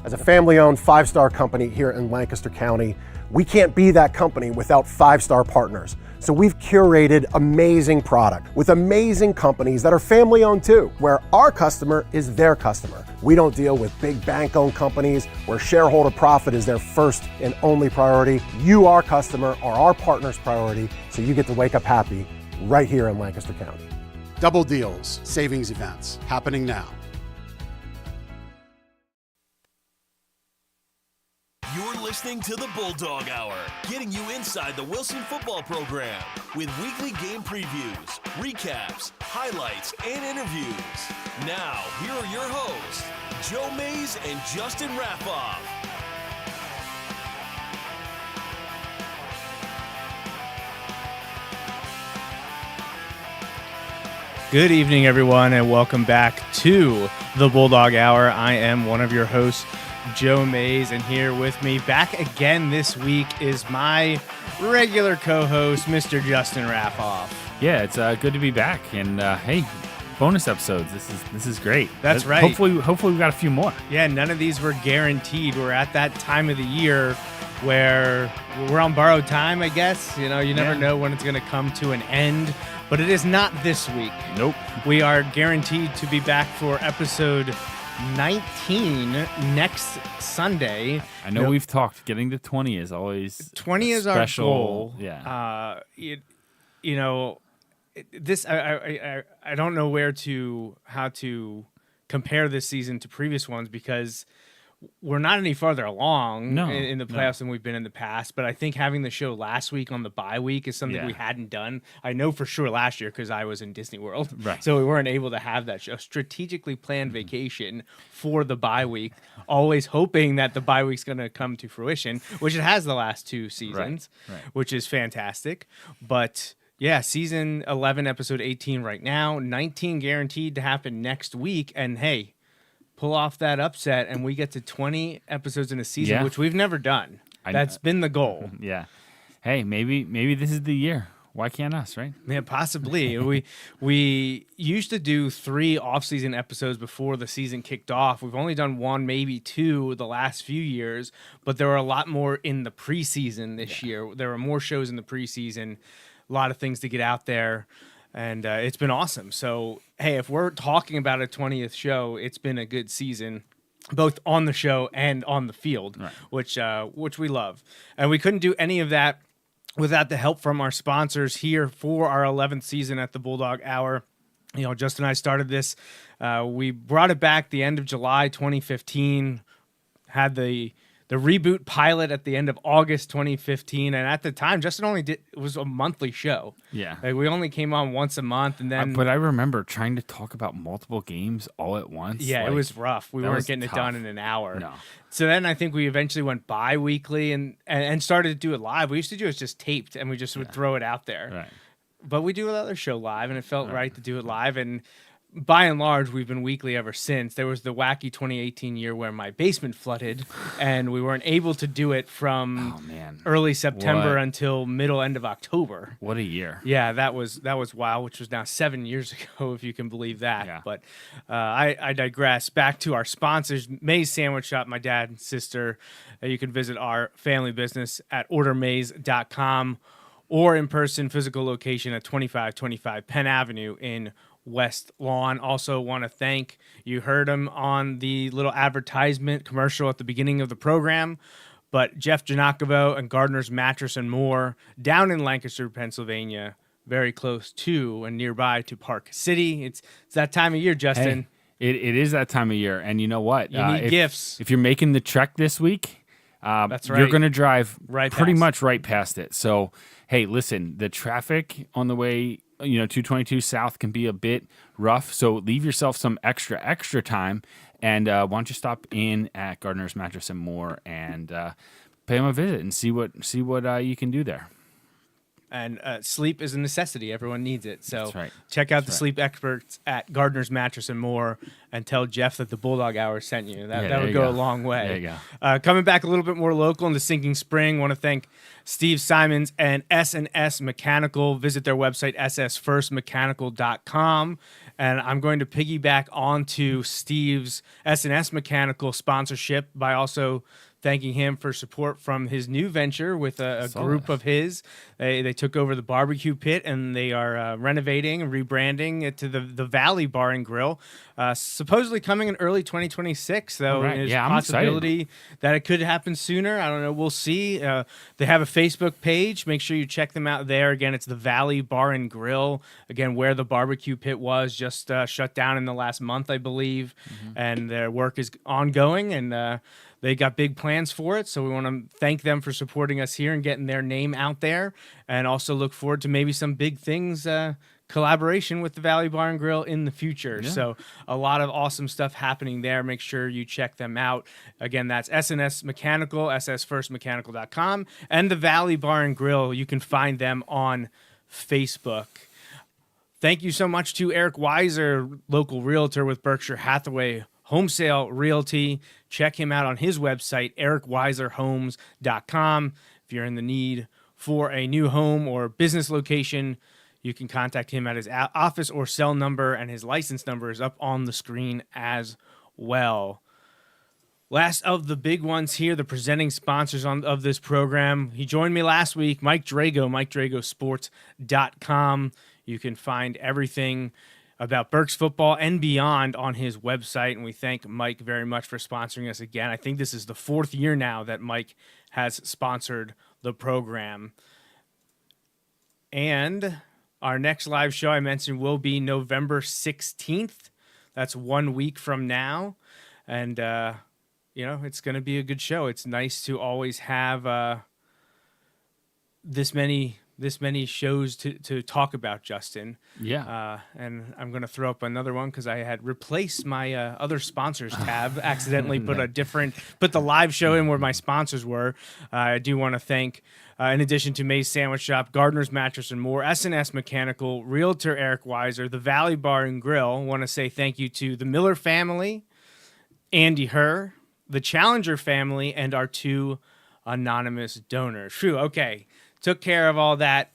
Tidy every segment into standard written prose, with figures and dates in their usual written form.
As a family-owned 5-star company here in Lancaster County, we can't be that company without 5-star partners. So we've curated amazing product with amazing companies that are family-owned too, where our customer is their customer. We don't deal with big bank-owned companies where shareholder profit is their first and only priority. You, our customer, are our partner's priority, so you get to wake up happy right here in Lancaster County. Double deals, savings events happening now. You're listening to the Bulldog Hour, getting you inside the Wilson football program with weekly game previews, recaps, highlights, and interviews. Now, here are your hosts, Joe Mays and Justin Raffoff. Good evening, everyone, and welcome back to the Bulldog Hour. I am one of your hosts, Joe Mays, and here with me back again this week is my regular co-host, Mr. Justin Raffoff. Yeah, it's good to be back, and hey, bonus episodes. This is great. That's right. Hopefully we've got a few more. Yeah, none of these were guaranteed. We're at that time of the year where we're on borrowed time, I guess. You know, you never know when it's going to come to an end, but it is not this week. Nope. We are guaranteed to be back for episode 19 next Sunday. I know we've talked. Getting to 20 is always 20 is special, our goal. Yeah. I don't know how to compare this season to previous ones because we're not any farther along in the playoffs than we've been in the past, but I think having the show last week on the bye week is something we hadn't done. I know for sure last year because I was in Disney World, right? So we weren't able to have that show. Strategically planned vacation for the bye week, always hoping that the bye week's going to come to fruition, which it has the last two seasons, right. Which is fantastic. But yeah, season 11, episode 18 right now, 19 guaranteed to happen next week, and hey, pull off that upset, and we get to 20 episodes in a season, which we've never done. That's been the goal. Yeah. Hey, maybe this is the year. Why can't us, right? Yeah, possibly. we used to do 3 off-season episodes before the season kicked off. We've only done 1, maybe 2 the last few years, but there were a lot more in the preseason this year. There were more shows in the preseason, a lot of things to get out there. And it's been awesome. So, hey, if we're talking about a 20th show, it's been a good season, both on the show and on the field, right. which we love. And we couldn't do any of that without the help from our sponsors here for our 11th season at the Bulldog Hour. You know, Justin and I started this. We brought it back the end of July 2015, had the reboot pilot at the end of August 2015, and at the time, Justin it was a monthly show. Yeah, like we only came on once a month, and then. But I remember trying to talk about multiple games all at once. Yeah, it was rough. We weren't getting it done in an hour. No. So then I think we eventually went bi-weekly and started to do it live. We used to do it just taped, and we just would throw it out there. Right. But we do another show live, and it felt right to do it live, and. By and large, we've been weekly ever since. There was the wacky 2018 year where my basement flooded, and we weren't able to do it from early September until end of October. What a year! Yeah, that was wild, which was now 7 years ago, if you can believe that. Yeah. But I digress. Back to our sponsors, Mays Sandwich Shop, my dad and sister. You can visit our family business at ordermays.com or in-person physical location at 2525 Penn Avenue in West Lawn. Also want to thank, you heard him on the little advertisement commercial at the beginning of the program, but Jeff Janakovo and Gardner's Mattress and More down in Lancaster, Pennsylvania, very close to and nearby to Park City. It's that time of year, Justin. Hey, it is that time of year, and you know what? You need gifts. If you're making the trek this week, that's right. You're going to drive pretty past much right past it. So, hey, listen, the traffic on the way 222 South can be a bit rough, so leave yourself some extra time, and why don't you stop in at Gardner's Mattress and More and pay them a visit and see what you can do there. And sleep is a necessity. Everyone needs it. So That's right. check out the sleep experts at Gardner's Mattress and More, and tell Jeff that the Bulldog Hour sent you. That there would you go go. a long way. There you go. Coming back a little bit more local into Sinking Spring, want to thank Steve Simons and S&S Mechanical. Visit their website, ssfirstmechanical.com. And I'm going to piggyback onto Steve's S&S Mechanical sponsorship by also thanking him for support from his new venture with a group of his. They took over the barbecue pit, and they are renovating and rebranding it to the Valley Bar and Grill. Supposedly coming in early 2026, though. Right. There's Yeah, a I'm possibility that it could happen sooner. I don't know. We'll see. They have a Facebook page. Make sure you check them out there. Again, it's the Valley Bar and Grill. Again, where the barbecue pit was just shut down in the last month, I believe. And their work is ongoing, and they got big plans for it, so we want to thank them for supporting us here and getting their name out there, and also look forward to maybe some big things, collaboration with the Valley Bar and Grill in the future. Yeah. So a lot of awesome stuff happening there. Make sure you check them out. Again, that's S&S Mechanical, ssfirstmechanical.com, and the Valley Bar and Grill. You can find them on Facebook. Thank you so much to Eric Weiser, local realtor with Berkshire Hathaway Home Sale Realty. Check him out on his website, ericweiserhomes.com. If you're in the need for a new home or business location, you can contact him at his office or cell number, and his license number is up on the screen as well. Last of the big ones here, the presenting sponsors of this program. He joined me last week, Mike Drago, MikeDragosports.com. You can find everything about Berks football and beyond on his website, and we thank Mike very much for sponsoring us again. I think this is the 4th year now that Mike has sponsored the program. And our next live show I mentioned will be November 16th. That's 1 week from now. And, it's going to be a good show. It's nice to always have this many shows to talk about, Justin. Yeah. And I'm going to throw up another one because I had replaced my other sponsors tab, accidentally put the live show in where my sponsors were. I do want to thank, in addition to May's Sandwich Shop, Gardner's Mattress and More, S&S Mechanical, Realtor Eric Weiser, the Valley Bar and Grill. Want to say thank you to the Miller family, Andy Herr, the Challenger family, and our 2 anonymous donors. Phew, okay. Took care of all that,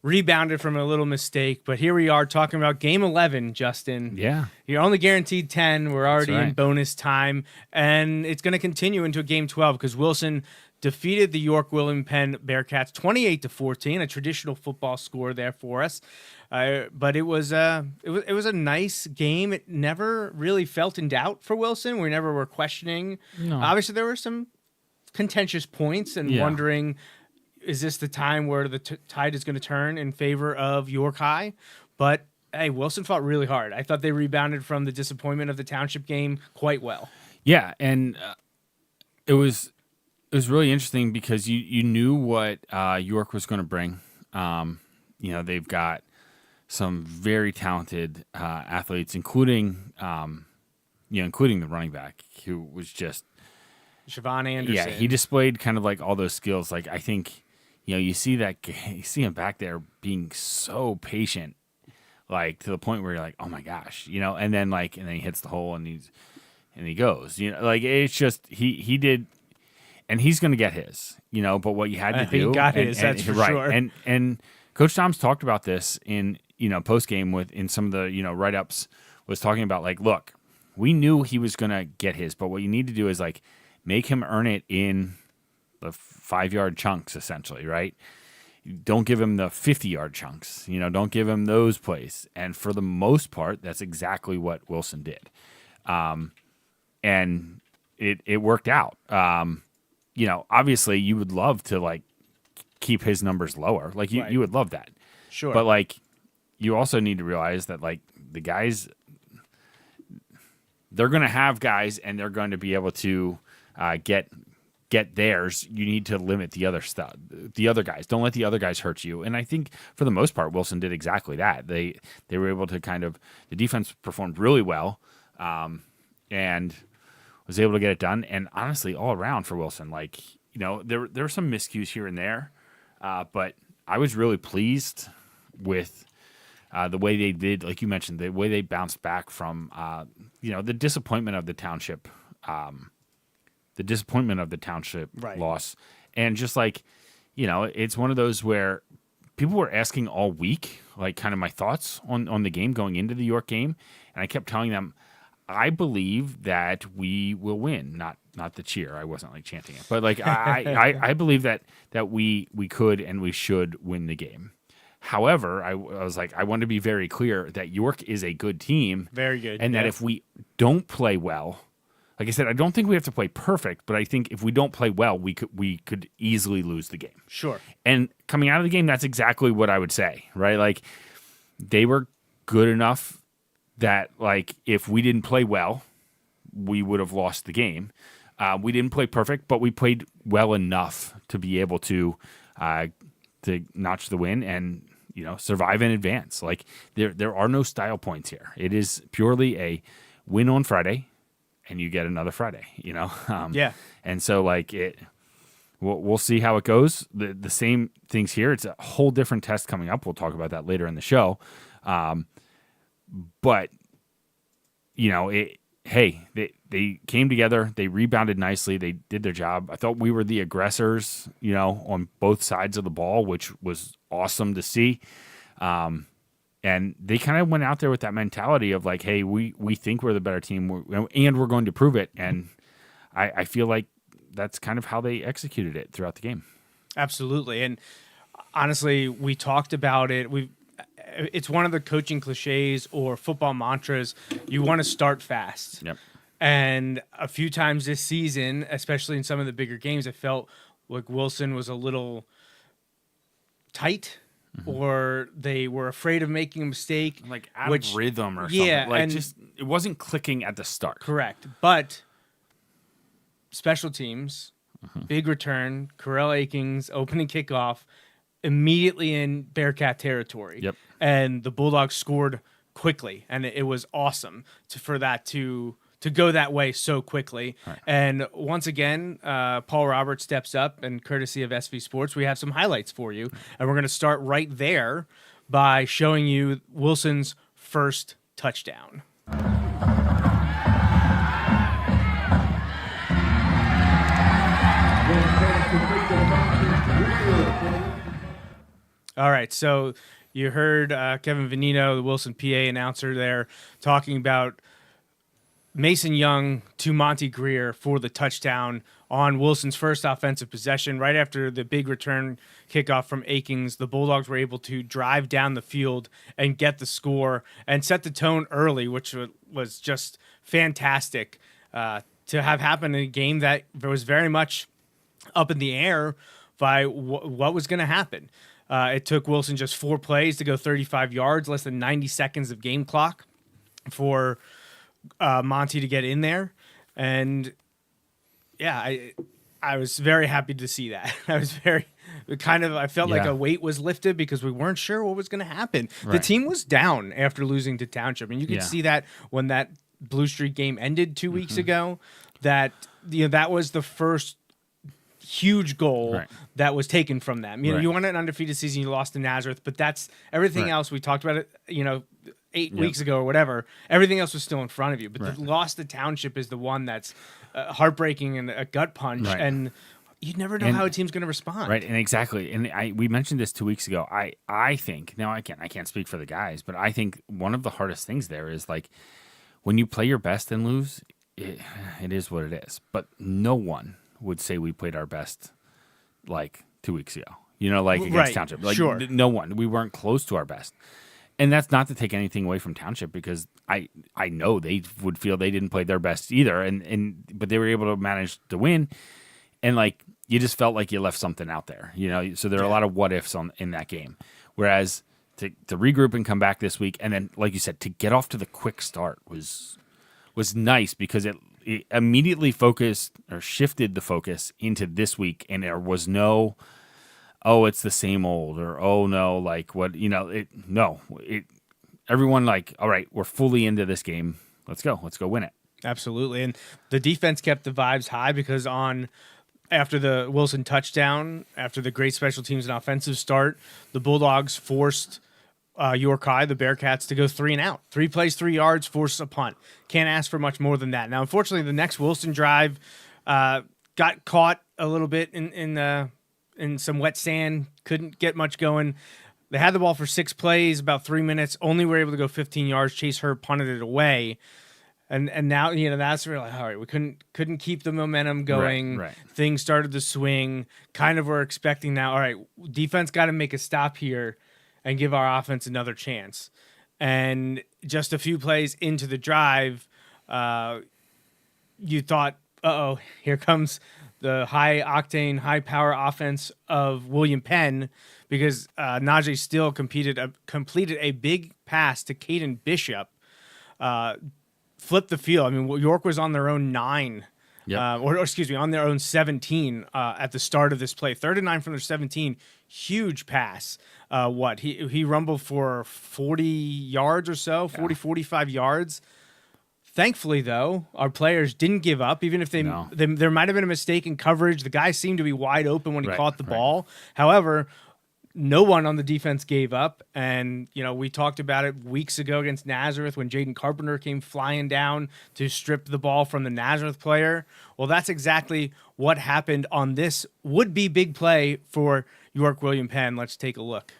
rebounded from a little mistake, but here we are talking about Game 11, Justin. Yeah. You're only guaranteed 10. We're already That's right. in bonus time, and it's going to continue into Game 12 because Wilson defeated the York William Penn Bearcats 28-14, a traditional football score there for us. But it was a nice game. It never really felt in doubt for Wilson. We never were questioning. No. Obviously, there were some contentious points and wondering, is this the time where the tide is going to turn in favor of York High? But, hey, Wilson fought really hard. I thought they rebounded from the disappointment of the Township game quite well. Yeah, and it was really interesting because you knew what York was going to bring. They've got some very talented athletes, including the running back who was just Siobhan Anderson. Yeah, he displayed kind of like all those skills. Like I think, you see him back there being so patient, like to the point where you're like, oh my gosh, and then he hits the hole and he goes, it's just he did, and he's gonna get his, but what you had to do, he got his, that's for sure. And Coach Tom's talked about this in post game in some of the write ups, was talking about like, look, we knew he was gonna get his, but what you need to do is like make him earn it in the 5-yard chunks, essentially, right? Don't give him the 50-yard chunks. Don't give him those plays. And for the most part, that's exactly what Wilson did. And it worked out. Obviously, you would love to, like, keep his numbers lower. Like, you would love that. Sure. But, like, you also need to realize that, like, the guys, they're going to have guys and they're going to be able to get theirs. You need to limit the other stuff, the other guys. Don't let the other guys hurt you. And I think for the most part, Wilson did exactly that. They were able to the defense performed really well, and was able to get it done. And honestly, all around for Wilson, there were some miscues here and there, but I was really pleased with the way they did, like you mentioned, the way they bounced back from the disappointment of the township, Right. loss, and just like it's one of those where people were asking all week, like kind of my thoughts on the game going into the York game, and I kept telling them, I believe that we will win. Not the cheer. I wasn't like chanting it, but like I believe that we could and we should win the game. However, I was like, I want to be very clear that York is a good team, Very good, and that yeah. if we don't play well, like I said, I don't think we have to play perfect, but I think if we don't play well, we could easily lose the game. Sure. And coming out of the game, that's exactly what I would say, right? Like they were good enough that like if we didn't play well, we would have lost the game. We didn't play perfect, but we played well enough to be able to notch the win and survive in advance. Like there are no style points here. It is purely a win on Friday, and you get another Friday. Yeah. And so like we'll see how it goes. The same things here. It's a whole different test coming up. We'll talk about that later in the show. But they came together. They rebounded nicely. They did their job. I thought we were the aggressors, on both sides of the ball, which was awesome to see. And they kind of went out there with that mentality of like, hey, we think we're the better team, and we're going to prove it. And I feel like that's kind of how they executed it throughout the game. Absolutely. And honestly, we talked about it. It's one of the coaching cliches or football mantras. You want to start fast. Yep. And a few times this season, especially in some of the bigger games, it felt like Wilson was a little tight, or they were afraid of making a mistake. Like out of rhythm or yeah, something. Like and just it wasn't clicking at the start. correct. But special teams, big return, Corell Akings, opening kickoff, immediately in Bearcat territory. Yep. And the Bulldogs scored quickly, and it was awesome for that to go that way so quickly. Right. And once again, Paul Roberts steps up, and courtesy of SV Sports, we have some highlights for you. And we're going to start right there by showing you Wilson's first touchdown. All right, so you heard Kevin Venino, the Wilson PA announcer there, talking about Mason Young to Monty Greer for the touchdown on Wilson's first offensive possession. Right after the big return kickoff from Akings, the Bulldogs were able to drive down the field and get the score and set the tone early, which was just fantastic to have happen in a game that was very much up in the air by what was going to happen. It took Wilson just 4 plays to go 35 yards, less than 90 seconds of game clock for Monty to get in there. And yeah, I was very happy to see that. I felt like a weight was lifted because we weren't sure what was going to happen. Right. The team was down after losing to Township, and you could see that when that Blue Streak game ended 2 weeks ago, that that was the first huge goal that was taken from them. You won an undefeated season, you lost to Nazareth, but that's everything else. We talked about it, 8 weeks ago or whatever. Everything else was still in front of you, but the loss to Township is the one that's heartbreaking and a gut punch, and you never know how a team's going to respond. Right, and exactly. And we mentioned this 2 weeks ago. I think, now I can't speak for the guys, but I think one of the hardest things there is like when you play your best and lose, it is what it is. But no one would say we played our best like 2 weeks ago, against Township. Like, sure. No one. We weren't close to our best. And that's not to take anything away from Township, because I know they would feel they didn't play their best either, but they were able to manage to win. And like you just felt like you left something out there, So there are a lot of what ifs in that game. Whereas to regroup and come back this week, and then like you said, to get off to the quick start was nice, because it immediately focused or shifted the focus into this week, and there was no, oh, it's the same old, or oh no, like what, everyone like, all right, we're fully into this game. Let's go win it. Absolutely. And the defense kept the vibes high, because on after the Wilson touchdown, after the great special teams and offensive start, the Bulldogs forced York High, the Bearcats, to go 3 and out. 3 plays, 3 yards, force a punt. Can't ask for much more than that. Now, unfortunately, the next Wilson drive got caught a little bit in some wet sand. Couldn't get much going. They had the ball for 6 plays, about 3 minutes. Only were able to go 15 yards. Chase Herb punted it away. And now, that's really all right. We couldn't keep the momentum going. Right. Things started to swing. Kind of we're expecting now, all right, defense got to make a stop here and give our offense another chance. And just a few plays into the drive, you thought, here comes the high-octane, high-power offense of William Penn, because Najee Still completed a big pass to Caden Bishop, flipped the field. I mean, York was on their own 9, on their own 17 at the start of this play. 3rd and 9 from their 17, huge pass. He rumbled for 40 yards or so, 45 yards. Thankfully, though, our players didn't give up, even if there might have been a mistake in coverage. The guy seemed to be wide open when he caught the ball. However, no one on the defense gave up. And, we talked about it weeks ago against Nazareth when Jaden Carpenter came flying down to strip the ball from the Nazareth player. Well, that's exactly what happened on this would-be big play for York William Penn. Let's take a look.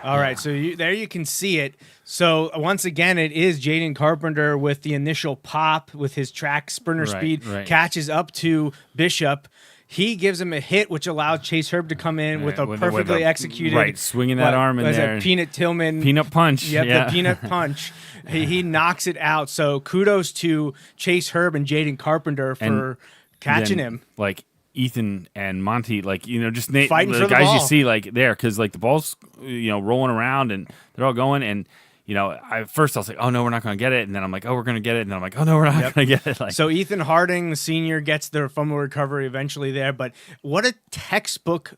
All right, so there you can see it. So once again, it is Jaden Carpenter with the initial pop with his track sprinter speed, catches up to Bishop. He gives him a hit, which allowed Chase Herb to come in with a perfectly executed swinging that arm in there. Peanut Tillman. Peanut punch. The peanut punch. He knocks it out. So kudos to Chase Herb and Jaden Carpenter for catching him. Like Ethan and Monty, just fighting the for the guys ball. you see there, because the ball's rolling around and they're all going, and at first I was like, oh no, we're not going to get it, and then I'm like, oh, we're going to get it, and then I'm like, oh no, we're not going to get it. So Ethan Harding, the senior, gets their fumble recovery eventually there, but what a textbook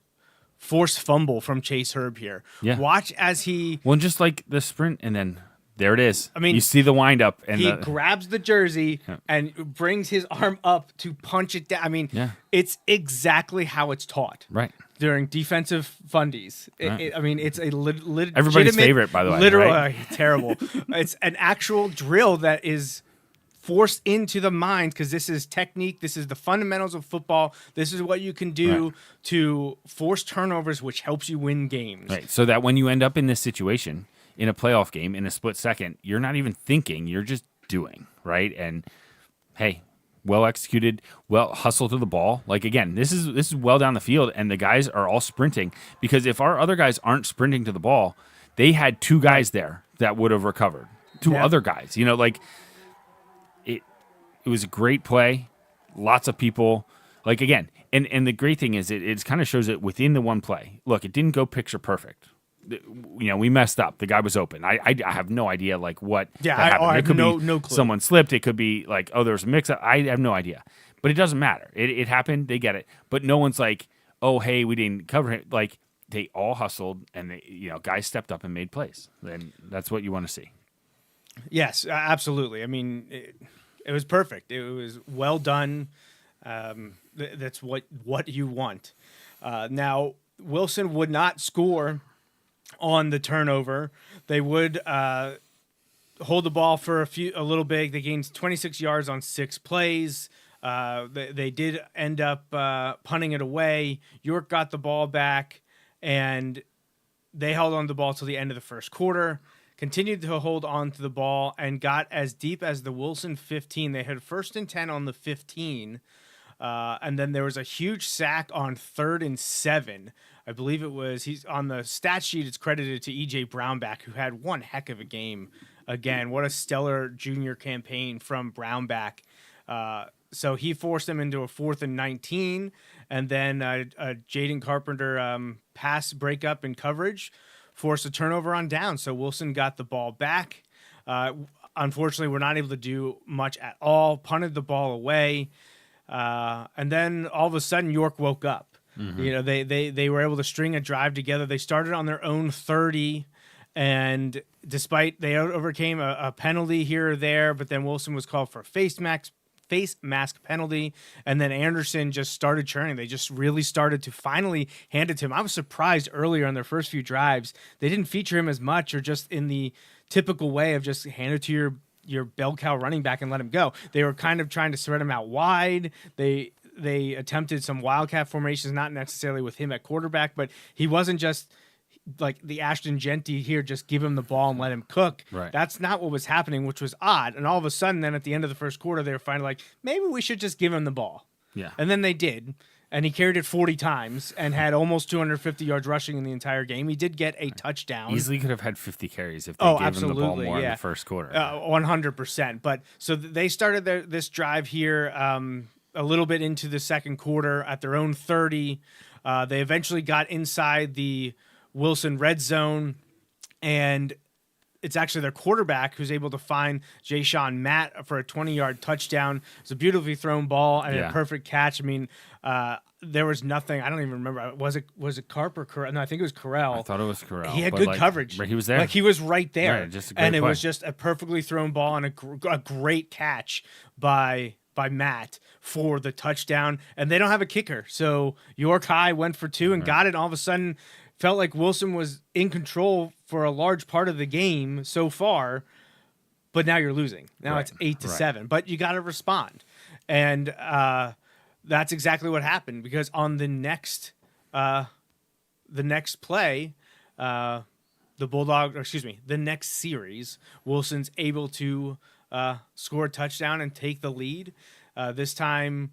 forced fumble from Chase Herb here. Yeah. Watch as he just the sprint, and then there it is. I mean, you see the wind up, and he grabs the jersey and brings his arm up to punch it down. I mean, it's exactly how it's taught. Right. During defensive fundies. It's a everybody's favorite, by the way. Literal, terrible. It's an actual drill that is forced into the mind, because this is technique. This is the fundamentals of football. This is what you can do to force turnovers, which helps you win games. Right. So that when you end up in this situation, in a playoff game, in a split second, you're not even thinking, you're just doing, right? And hey, well executed, well hustle to the ball. Again, this is well down the field, and the guys are all sprinting, because if our other guys aren't sprinting to the ball, they had 2 guys there that would have recovered. 2 other guys. It was a great play. Lots of people. Again, and the great thing is it kind of shows it within the one play. Look, it didn't go picture perfect. We messed up. The guy was open. I have no idea what happened. It could be no clue. Someone slipped. It could be there was a mix-up. I have no idea. But it doesn't matter. It happened. They get it. But no one's like, oh, hey, we didn't cover it. They all hustled, and they, guys stepped up and made plays. And that's what you want to see. Yes, absolutely. I mean, it was perfect. It was well done. That's what you want. Now, Wilson would not score on the turnover. They would hold the ball for a little bit. They gained 26 yards on 6 plays. They did end up punting it away. York got the ball back, and they held on to the ball till the end of the first quarter. Continued to hold on to the ball and got as deep as the Wilson 15. They had 1st and 10 on the 15. And then there was a huge sack on 3rd and 7. I believe he's on the stat sheet. It's credited to E.J. Brownback, who had one heck of a game. Again, what a stellar junior campaign from Brownback. So he forced them into a 4th and 19. And then Jaden Carpenter pass breakup in coverage forced a turnover on down. So Wilson got the ball back. Unfortunately, we're not able to do much at all. Punted the ball away. And then all of a sudden, York woke up. You know, they were able to string a drive together. They started on their own 30, and despite they overcame a penalty here or there, but then Wilson was called for a face mask penalty, and then Anderson just started churning. They just really started to finally hand it to him. I was surprised earlier on their first few drives they didn't feature him as much, or just in the typical way of just hand it to your bell cow running back and let him go. They were kind of trying to spread him out wide. They attempted some wildcat formations, not necessarily with him at quarterback, but he wasn't just like the Ashton Genty here, just give him the ball and let him cook. Right. That's not what was happening, which was odd. And all of a sudden, then at the end of the first quarter, they were finally like, maybe we should just give him the ball. Yeah. And then they did. And he carried it 40 times and had almost 250 yards rushing in the entire game. He did get a touchdown. Easily could have had 50 carries if they gave him the ball more in the first quarter. 100%. But so they started this drive here a little bit into the second quarter at their own 30. They eventually got inside the Wilson red zone, and it's actually their quarterback who's able to find Jay-Sean Matt for a 20-yard touchdown. It's a beautifully thrown ball and a perfect catch. I mean, there was nothing. I don't even remember. Was it Carp or Carell? No, I think it was Carell. I thought it was Carell. He had good coverage. He was there. Like, he was right there. Right, just a great and it play. was just a perfectly thrown ball and a great catch by Matt for the touchdown. And they don't have a kicker. So York High went for two and got it. All of a sudden, felt like Wilson was in control for a large part of the game so far, but now you're losing. Now it's 8-7, but you got to respond. And that's exactly what happened, because on the next play, the next series, Wilson's able to score a touchdown and take the lead. This time,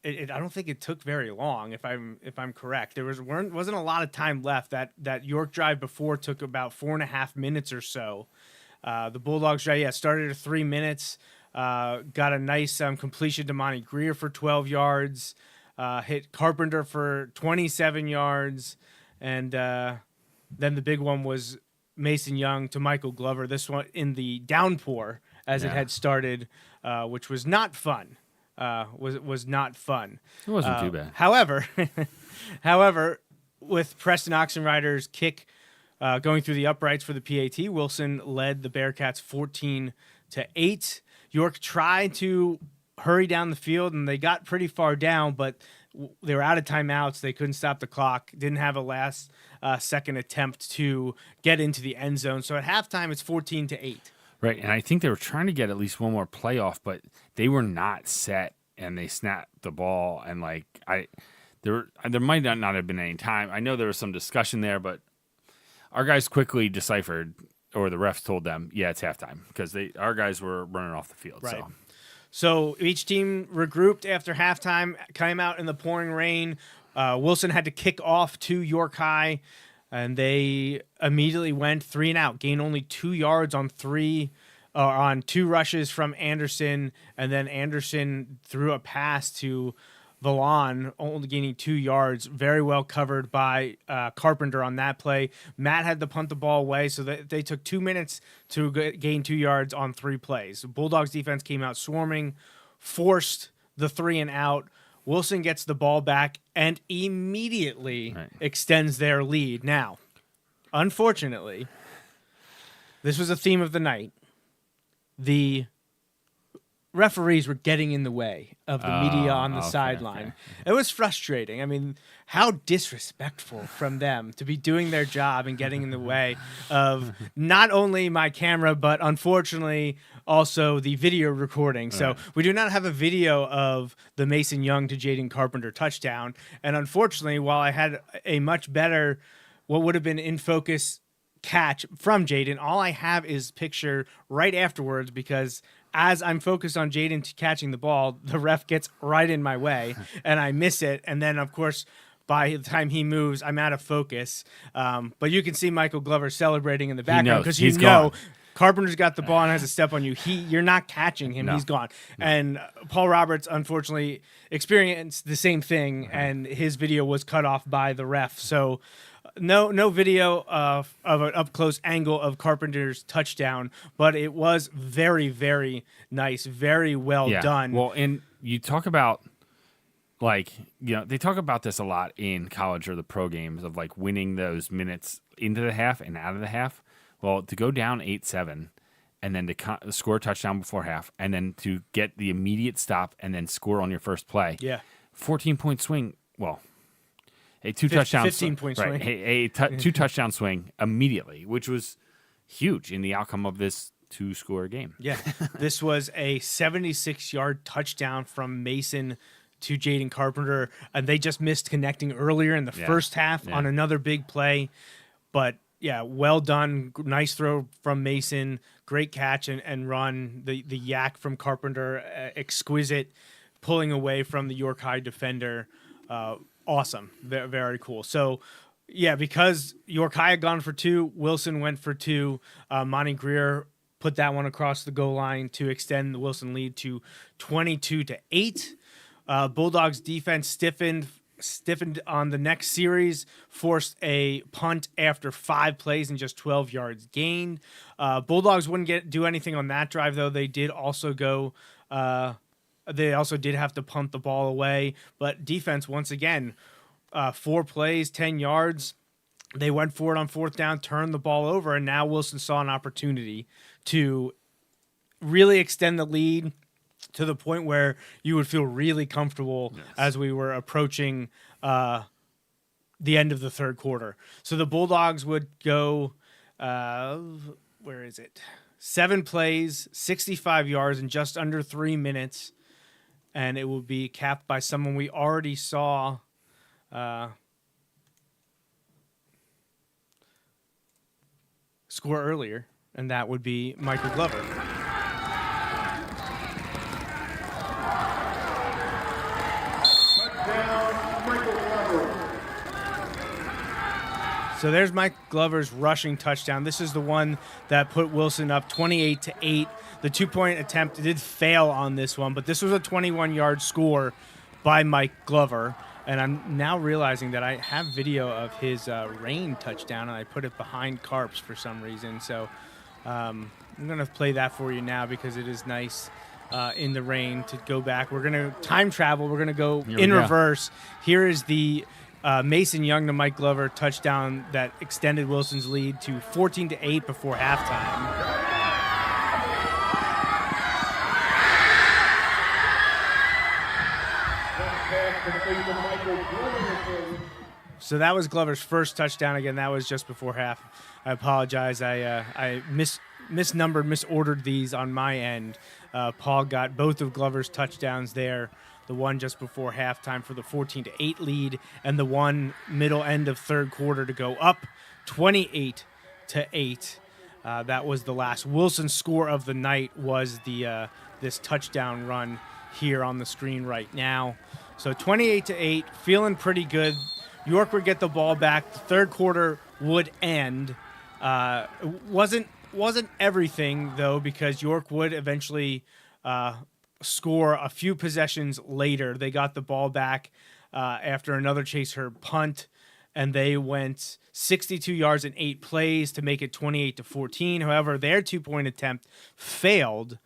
I don't think it took very long, if I'm correct. There wasn't a lot of time left. That York drive before took about 4.5 minutes or so. The Bulldogs drive, started at 3 minutes. Got a nice completion to Monty Greer for 12 yards. Hit Carpenter for 27 yards, and then the big one was Mason Young to Michael Glover. This one in the downpour as it had started, which was not fun. Was not fun. It wasn't too bad. However, with Preston Oxenrider's kick going through the uprights for the PAT, Wilson led the Bearcats 14-8. York tried to hurry down the field, and they got pretty far down, but they were out of timeouts. They couldn't stop the clock. Didn't have a last second attempt to get into the end zone. So at halftime, it's 14-8. Right, and I think they were trying to get at least one more playoff, but they were not set, and they snapped the ball, and there might not have been any time. I know there was some discussion there, but our guys quickly deciphered, or the refs told them, it's halftime, because our guys were running off the field. Right. So each team regrouped after halftime, came out in the pouring rain. Wilson had to kick off to York High, and they immediately went 3 and out, gained only 2 yards on 2 rushes from Anderson, and then Anderson threw a pass to Valon, only gaining 2 yards. Very well covered by Carpenter on that play. Matt had to punt the ball away, so they took 2 minutes to gain 2 yards on 3 plays. The Bulldogs defense came out swarming, forced the 3 and out. Wilson gets the ball back and immediately extends their lead. Now, unfortunately, this was a theme of the night. The referees were getting in the way of the media on the sideline. Okay. It was frustrating. I mean, how disrespectful from them to be doing their job and getting in the way of not only my camera, but unfortunately also the video recording. So we do not have a video of the Mason Young to Jaden Carpenter touchdown. And unfortunately, while I had a much better, what would have been in focus catch from Jaden, all I have is picture right afterwards, because as I'm focused on Jaden catching the ball, the ref gets right in my way and I miss it. And then, of course, by the time he moves, I'm out of focus. But you can see Michael Glover celebrating in the background, because you know Carpenter's got the ball and has a step on you. You're not catching him. No. He's gone. No. And Paul Roberts, unfortunately, experienced the same thing, and his video was cut off by the ref. So no video of an up-close angle of Carpenter's touchdown, but it was very, very nice, very well done. Well, and you talk about they talk about this a lot in college or the pro games of like winning those minutes into the half and out of the half. Well, to go down 8-7 and then to score a touchdown before half and then to get the immediate stop and then score on your first play. Yeah. 14-point swing. Well, a two-touchdown 15-point swing. Right, two touchdown swing immediately, which was huge in the outcome of this 2-score game. Yeah. This was a 76-yard touchdown from Mason to Jaden Carpenter, and they just missed connecting earlier in the first half on another big play. But yeah, well done. Nice throw from Mason. Great catch and run. The yak from Carpenter, exquisite, pulling away from the York High defender. Awesome. Very, very cool. So, yeah, because York High had gone for 2, Wilson went for 2. Monty Greer put that one across the goal line to extend the Wilson lead to 22-8. Bulldogs defense stiffened on the next series, forced a punt after 5 plays and just 12 yards gained. Bulldogs wouldn't do anything on that drive, though. They did also go. They also did have to punt the ball away, but defense once again, 4 plays, 10 yards. They went for it on 4th down, turned the ball over, and now Wilson saw an opportunity to really extend the lead to the point where you would feel really comfortable as we were approaching the end of the third quarter. So the Bulldogs would go, 7 plays, 65 yards in just under 3 minutes, and it will be capped by someone we already saw score earlier, and that would be Michael Glover. So there's Mike Glover's rushing touchdown. This is the one that put Wilson up 28-8. The 2-point attempt did fail on this one, but this was a 21-yard score by Mike Glover. And I'm now realizing that I have video of his rain touchdown, and I put it behind Carps for some reason. So I'm going to play that for you now because it is nice in the rain to go back. We're going to time travel. We're going to go in reverse. Here is the Mason Young to Mike Glover touchdown that extended Wilson's lead to 14-8 before halftime. So that was Glover's first touchdown. Again, that was just before half. I apologize. I misordered these on my end. Paul got both of Glover's touchdowns there. The one just before halftime for the 14-8 lead, and the one middle end of third quarter to go up 28-8. That was the last Wilson score of the night. Was the this touchdown run here on the screen right now. So 28-8, feeling pretty good. York would get the ball back. The third quarter would end. Wasn't everything though, because York would eventually score a few possessions later. They got the ball back after another Chaser punt, and they went 62 yards in 8 plays to make it 28-14. However, their 2-point attempt failed.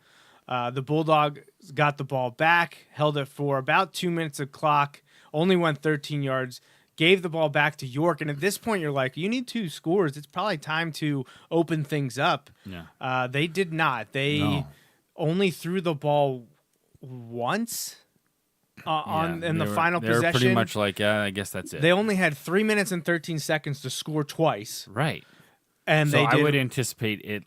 The Bulldogs got the ball back, held it for about 2 minutes of clock, only went 13 yards, gave the ball back to York. And at this point, you're like, you need 2 scores. It's probably time to open things up. Yeah. They did not. They only threw the ball once in the final possession. They were pretty much like, I guess that's it. They only had 3 minutes and 13 seconds to score twice. Right. And so I would anticipate it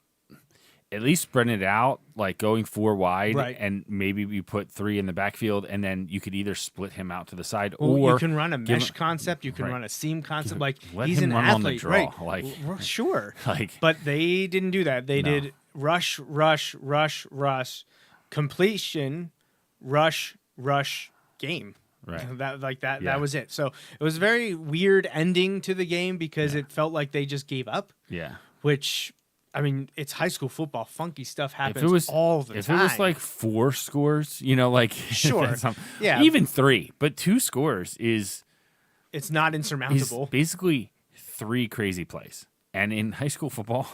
at least spreading it out, like going 4 wide, right, and maybe you put 3 in the backfield, and then you could either split him out to the side, or you can run a mesh concept, you can run a seam concept. Like, he's an athlete, right? Like, sure. But they didn't do that. They did rush, completion, rush, game. Right. That was it. So it was a very weird ending to the game because it felt like they just gave up. Yeah. Which, I mean, it's high school football. Funky stuff happens all the time. If it was like 4 scores, like sure, even 3, but 2 scores it's not insurmountable. Basically 3 crazy plays, and in high school football,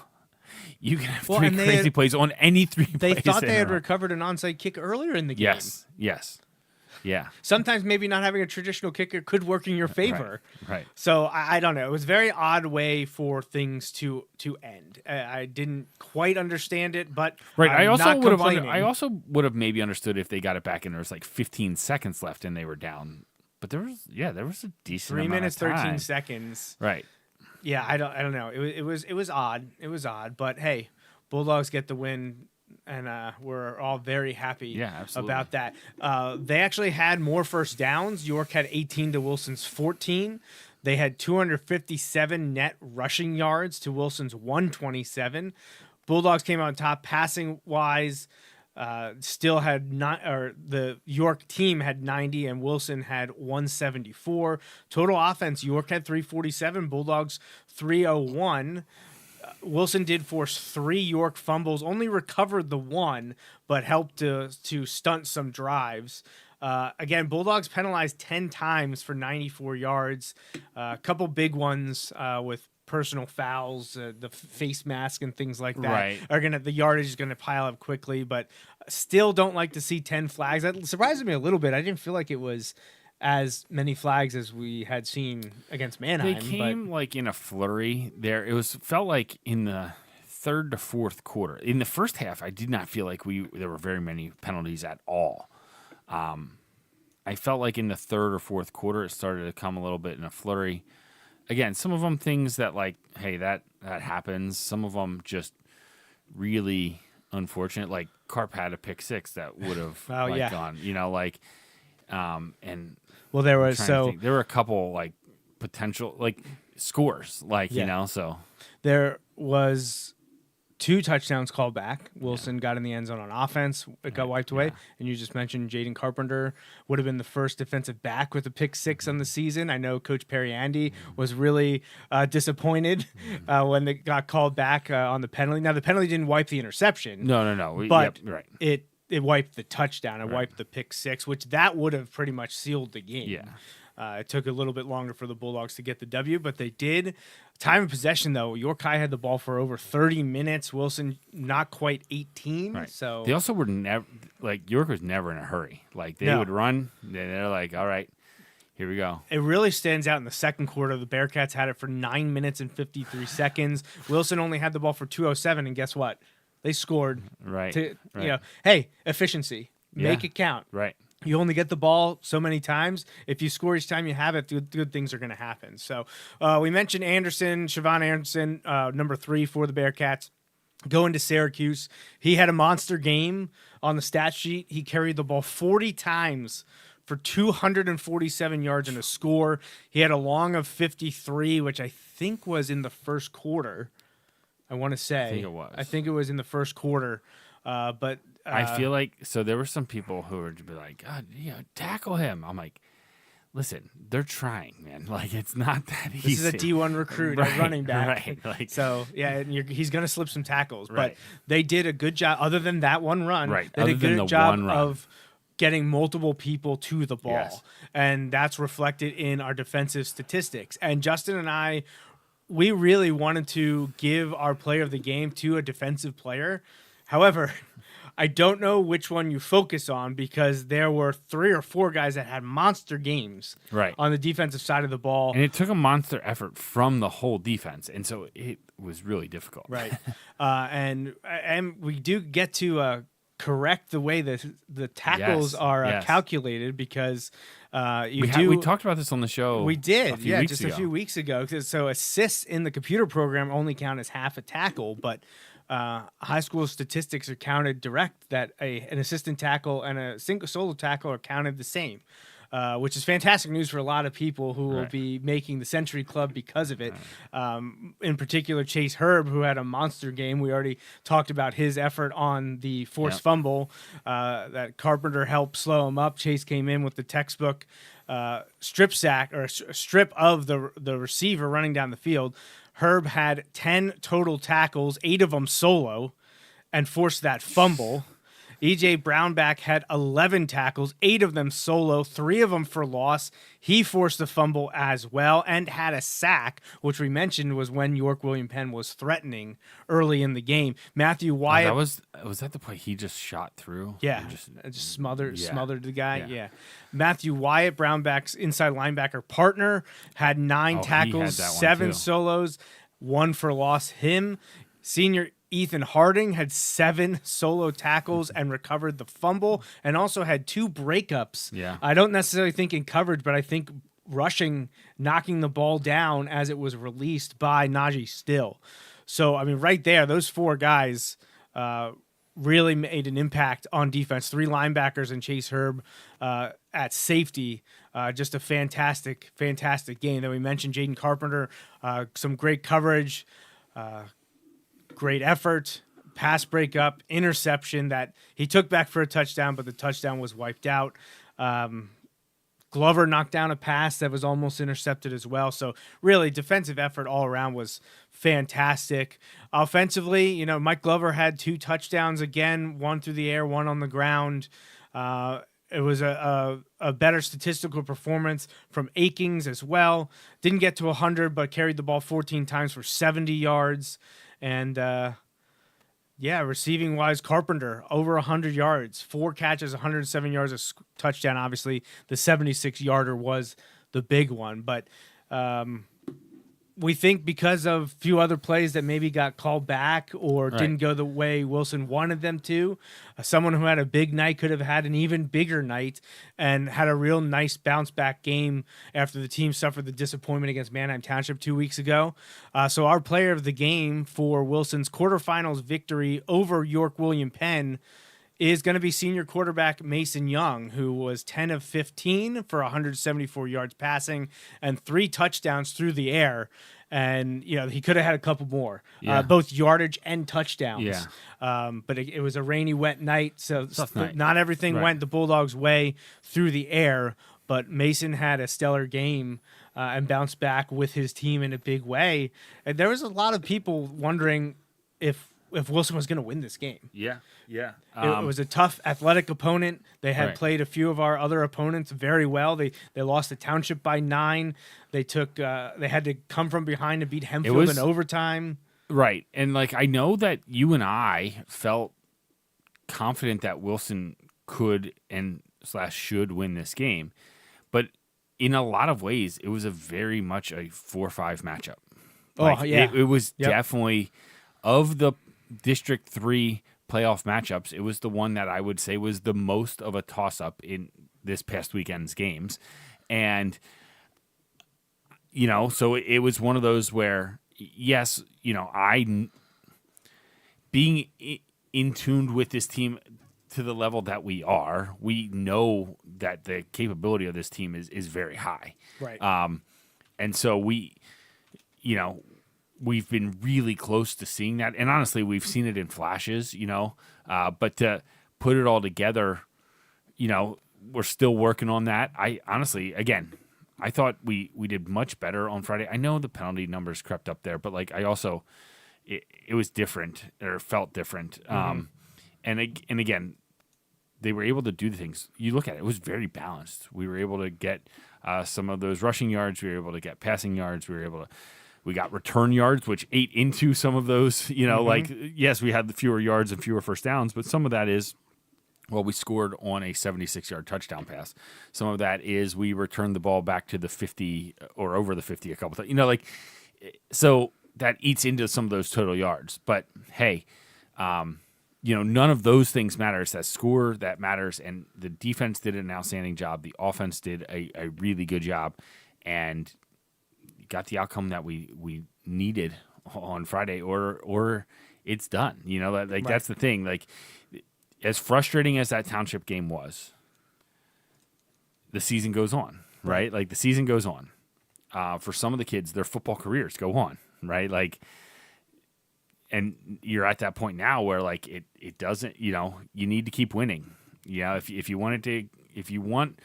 you can have 3 crazy plays on any 3 plays. They thought they had recovered an onside kick earlier in the game. Yes. Yeah. Sometimes maybe not having a traditional kicker could work in your favor. Right. So I don't know. It was a very odd way for things to end. I didn't quite understand it, but Right. I'm not complaining. I also would have maybe understood if they got it back and there was like 15 seconds left and they were down. But there was a decent 3 amount minutes of time. 13 seconds. Right. Yeah, I don't know. It was odd. It was odd, but hey, Bulldogs get the win. And we're all very happy about that. They actually had more first downs. York had 18 to Wilson's 14. They had 257 net rushing yards to Wilson's 127. Bulldogs came out on top passing wise. Still had the York team had 90 and Wilson had 174. Total offense, York had 347, Bulldogs 301. Wilson did force 3 York fumbles, only recovered the 1, but helped to stunt some drives. Again, Bulldogs penalized 10 times for 94 yards. A couple big ones with personal fouls, the face mask and things like that the yardage is gonna pile up quickly, but still don't like to see 10 flags. That surprised me a little bit. I didn't feel like it was as many flags as we had seen against Mannheim. They came like in a flurry there. Felt like in the third to fourth quarter. In the first half, I did not feel like there were very many penalties at all. I felt like in the third or fourth quarter, it started to come a little bit in a flurry. Again, some of them things that like, hey, that happens. Some of them just really unfortunate. Like Carp had a pick 6 that would have gone, and well, there was there were a couple like potential like scores, so there was 2 touchdowns called back. Wilson got in the end zone on offense. It got wiped away. And you just mentioned Jaden Carpenter would have been the first defensive back with a pick 6 on the season. I know Coach Perry Andy was really disappointed when they got called back on the penalty. Now, the penalty didn't wipe the interception. No. But it wiped the touchdown. It wiped the pick 6, which that would have pretty much sealed the game. Yeah. It took a little bit longer for the Bulldogs to get the W, but they did. Time of possession, though, York High had the ball for over 30 minutes. Wilson not quite 18. Right. So they also were never York was never in a hurry. Like they would run, they're like, all right, here we go. It really stands out in the second quarter. The Bearcats had it for 9 minutes and 53 seconds. Wilson only had the ball for 2:07, and guess what? They scored. Right. Hey, efficiency. Make it count. Right. You only get the ball so many times. If you score each time you have it, good things are going to happen. So we mentioned Siobhan Anderson, number 3 for the Bearcats, going to Syracuse. He had a monster game on the stat sheet. He carried the ball 40 times for 247 yards and a score. He had a long of 53, which I think was in the first quarter. I want to say. I think it was in the first quarter. But I feel like there were some people who were like, God, tackle him. I'm like, listen, they're trying, man. Like it's not that easy. This is a D1 recruit, a running back. Right. Like, so and he's going to slip some tackles, but they did a good job. Other than that one run, they did a good job of getting multiple people to the ball, and that's reflected in our defensive statistics. And Justin and I, we really wanted to give our player of the game to a defensive player. However, I don't know which one you focus on because there were 3 or 4 guys that had monster games on the defensive side of the ball. And it took a monster effort from the whole defense, and so it was really difficult. Right. And we do get to correct the way the tackles are calculated because we talked about this on the show. We did, a few weeks ago. So assists in the computer program only count as half a tackle, but high school statistics are counted direct that an assistant tackle and a single solo tackle are counted the same, which is fantastic news for a lot of people who will be making the Century Club because of it. In particular, Chase Herb, who had a monster game. We already talked about his effort on the forced fumble that Carpenter helped slow him up. Chase came in with the textbook strip sack or strip of the receiver running down the field. Herb had 10 total tackles, 8 of them solo, and forced that fumble. EJ Brownback had 11 tackles, 8 of them solo, 3 of them for loss. He forced a fumble as well and had a sack, which we mentioned was when York William Penn was threatening early in the game. Matthew Wyatt. Was that the play he just shot through? Yeah, Or just smothered the guy. Yeah. Yeah. Matthew Wyatt, Brownback's inside linebacker partner, had 9 he tackles, had that one 7 too. solos, 1 for loss. Him, senior Ethan Harding had 7 solo tackles and recovered the fumble, and also had 2 breakups. Yeah. I don't necessarily think in coverage, but I think rushing, knocking the ball down as it was released by Najee Still. So, I mean, right there, those 4 guys really made an impact on defense. 3 linebackers and Chase Herb at safety. Just a fantastic game. Then we mentioned Jaden Carpenter, some great coverage, great effort, pass breakup, interception that he took back for a touchdown, but the touchdown was wiped out. Glover knocked down a pass that was almost intercepted as well. So really defensive effort all around was fantastic. Offensively, Mike Glover had 2 touchdowns again, 1 through the air, 1 on the ground. It was a better statistical performance from Akings as well. Didn't get to 100, but carried the ball 14 times for 70 yards. And receiving wise, Carpenter over 100 yards, 4 catches, 107 yards, a touchdown. Obviously, the 76-yarder was the big one, but we think because of a few other plays that maybe got called back or didn't go the way Wilson wanted them to, someone who had a big night could have had an even bigger night and had a real nice bounce back game after the team suffered the disappointment against Manheim Township 2 weeks ago. So our player of the game for Wilson's quarterfinals victory over York William Penn is going to be senior quarterback Mason Young, who was 10 of 15 for 174 yards passing and 3 touchdowns through the air. And, he could have had a couple more, both yardage and touchdowns. Yeah. But it was a rainy, wet night, so night. not everything went the Bulldogs' way through the air. But Mason had a stellar game and bounced back with his team in a big way. And there was a lot of people wondering if Wilson was going to win this game. Yeah. It was a tough athletic opponent. They had played a few of our other opponents very well. They lost the Township by 9. They had to come from behind to beat Hempfield in overtime. Right. And I know that you and I felt confident that Wilson could and / should win this game. But in a lot of ways, it was a very much a 4-5 matchup. It was definitely of the District 3 playoff matchups, it was the one that I would say was the most of a toss-up in this past weekend's games. And, so it was one of those where, yes, being in tuned with this team to the level that we are, we know that the capability of this team is very high. Right. And so we've been really close to seeing that. And honestly, we've seen it in flashes, but to put it all together, we're still working on that. I honestly, again, I thought we did much better on Friday. I know the penalty numbers crept up there, but I also, it was different or felt different. And again, they were able to do the things. You look at it, it was very balanced. We were able to get some of those rushing yards. We were able to get passing yards. We got return yards, which ate into some of those, yes, we had the fewer yards and fewer first downs, but some of that is, we scored on a 76-yard touchdown pass. Some of that is we returned the ball back to the 50 or over the 50 a couple times, so that eats into some of those total yards. But hey, none of those things matter. It's that score that matters, and the defense did an outstanding job. The offense did a really good job, and got the outcome that we needed on Friday, or it's done. That's the thing. As frustrating as that Township game was, the season goes on, right? The season goes on. For some of the kids, their football careers go on, right? And you're at that point now where it doesn't, you need to keep winning. If you want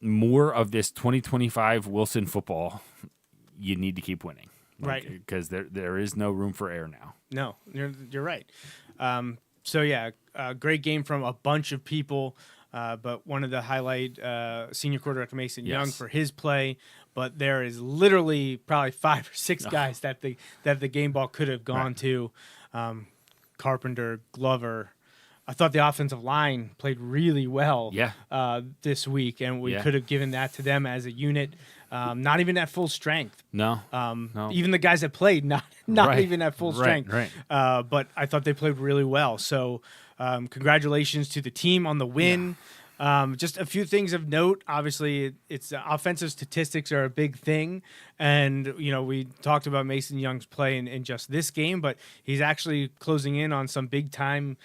more of this 2025 Wilson football, you need to keep winning, right? Because there is no room for error now. No, you're right. So yeah, great game from a bunch of people. But wanted to highlight senior quarterback Mason Young for his play. But there is literally probably 5 or 6 guys that the game ball could have gone to. Carpenter, Glover. I thought the offensive line played really well this week, and we could have given that to them as a unit. Not even at full strength. No. Even the guys that played, not even at full strength. Right. But I thought they played really well. So congratulations to the team on the win. Just a few things of note. Obviously, it's offensive statistics are a big thing, and we talked about Mason Young's play in just this game, but he's actually closing in on some big time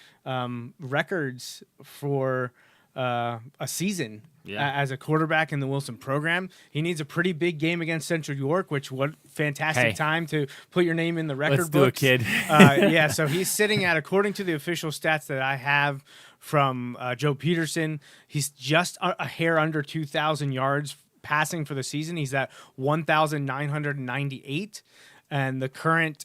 records for a season as a quarterback in the Wilson program. He needs a pretty big game against Central York, which what fantastic time to put your name in the record books. Let's do it, kid. So he's sitting at, according to the official stats that I have from Joe Peterson, he's just a hair under 2,000 yards passing for the season. He's at 1,998, and the current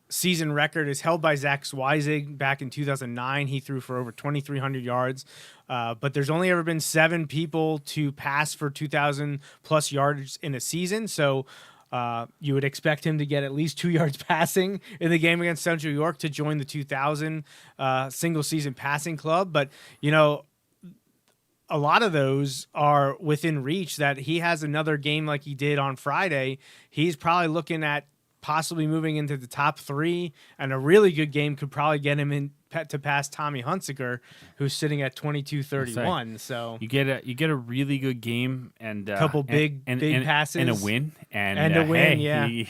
season record is held by Zach Zweizig back in 2009. He threw for over 2,300 yards, but there's only ever been 7 people to pass for 2,000 plus yards in a season. So you would expect him to get at least 2 yards passing in the game against Central York to join the 2,000 single season passing club. But, a lot of those are within reach. That he has another game like he did on Friday. He's probably looking at possibly moving into the top 3, and a really good game could probably get him in to pass Tommy Hunsaker, who's sitting at 22-31. So you get a really good game and a couple big passes and a win You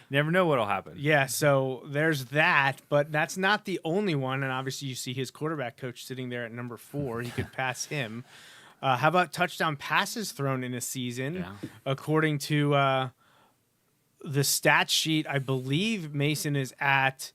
never know what'll happen. Yeah, so there's that, but that's not the only one. And obviously, you see his quarterback coach sitting there at number 4. He could pass him. How about touchdown passes thrown in a season? Yeah. According to the stat sheet, I believe Mason is at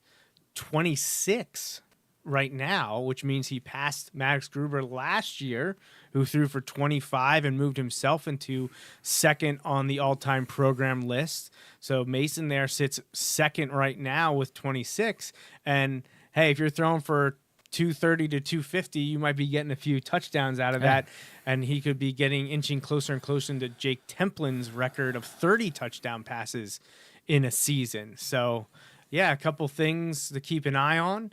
26 right now, which means he passed Max Gruber last year, who threw for 25 and moved himself into second on the all-time program list. So Mason there sits second right now with 26. And hey, if you're throwing for 230 to 250, you might be getting a few touchdowns out of that, and he could be inching closer and closer to Jake Templin's record of 30 touchdown passes in a season. So yeah, a couple things to keep an eye on,